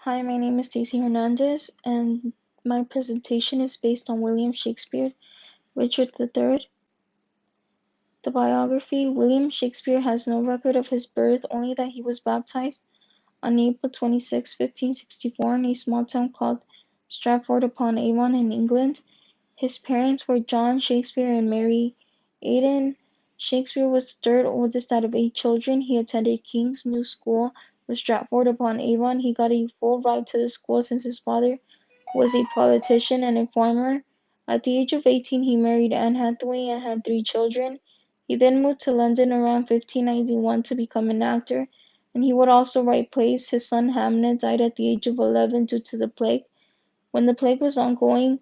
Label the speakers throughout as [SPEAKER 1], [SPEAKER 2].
[SPEAKER 1] Hi, my name is Stacy Hernandez, and my presentation is based on William Shakespeare, Richard III. The biography: William Shakespeare has no record of his birth, only that he was baptized on April 26, 1564, in a small town called Stratford-upon-Avon in England. His parents were John Shakespeare and Mary Aidan. Shakespeare was the third oldest out of 8 children. He attended King's New School with Stratford-upon-Avon. He got a full ride to the school since his father was a politician and a farmer. At the age of 18, he married Anne Hathaway and had 3 children. He then moved to London around 1591 to become an actor, and he would also write plays. His son Hamnet died at the age of 11 due to the plague. When the plague was ongoing,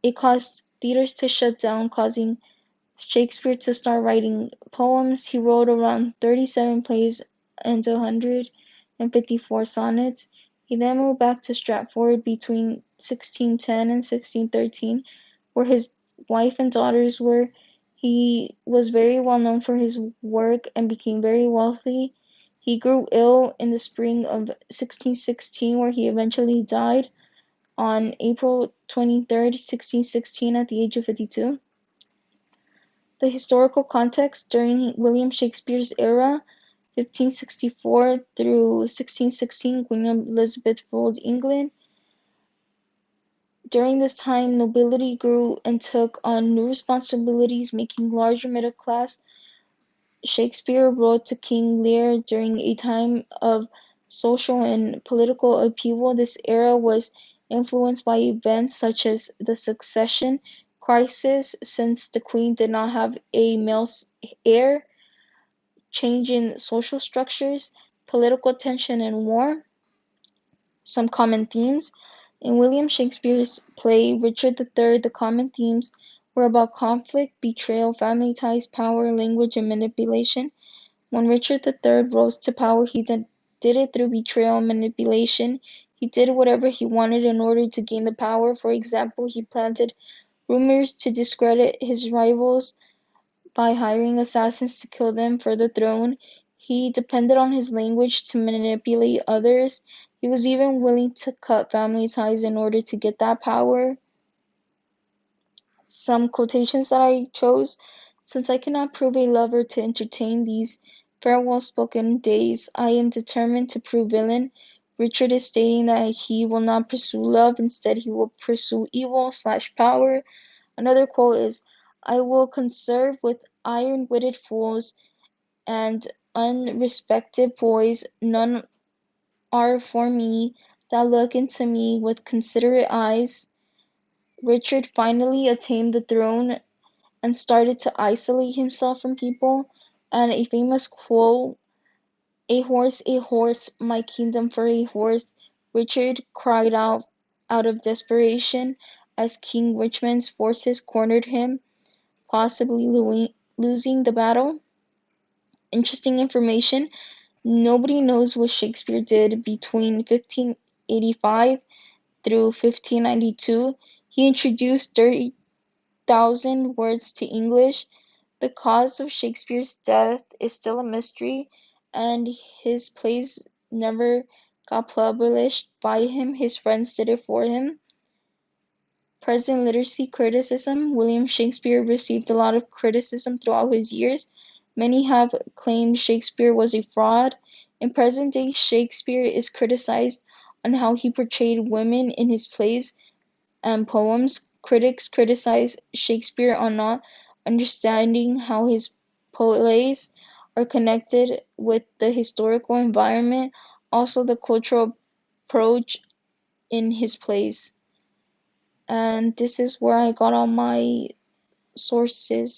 [SPEAKER 1] it caused theaters to shut down, causing Shakespeare to start writing poems. He wrote around 37 plays and 154 sonnets. He then moved back to Stratford between 1610 and 1613, where his wife and daughters were. He was very well known for his work and became very wealthy. He grew ill in the spring of 1616, where he eventually died on April 23rd, 1616, at the age of 52. The historical context: during William Shakespeare's era, 1564 through 1616, Queen Elizabeth ruled England. During this time, nobility grew and took on new responsibilities, making larger middle class. Shakespeare wrote to King Lear during a time of social and political upheaval. This era was influenced by events such as the succession crisis, since the Queen did not have a male heir, change in social structures, political tension, and war. Some common themes: in William Shakespeare's play Richard III, the common themes were about conflict, betrayal, family ties, power, language, and manipulation. When Richard III rose to power, he did it through betrayal and manipulation. He did whatever he wanted in order to gain the power. For example, he planted rumors to discredit his rivals by hiring assassins to kill them for the throne. He depended on his language to manipulate others. He was even willing to cut family ties in order to get that power. Some quotations that I chose: since I cannot prove a lover to entertain these farewell spoken days, I am determined to prove villain. Richard is stating that he will not pursue love, instead he will pursue evil/power. Another quote is, I will conserve with iron-witted fools and unrespected boys. None are for me that look into me with considerate eyes. Richard finally attained the throne and started to isolate himself from people. And a famous quote, a horse, my kingdom for a horse. Richard cried out of desperation as King Richmond's forces cornered him, possibly losing the battle. Interesting information: nobody knows what Shakespeare did between 1585 through 1592. He introduced 30,000 words to English. The cause of Shakespeare's death is still a mystery, and his plays never got published by him. His friends did it for him. Present literacy criticism: William Shakespeare received a lot of criticism throughout his years. Many have claimed Shakespeare was a fraud. In present day, Shakespeare is criticized on how he portrayed women in his plays and poems. Critics criticize Shakespeare on not understanding how his plays are connected with the historical environment, also the cultural approach in his plays. And this is where I got all my sources.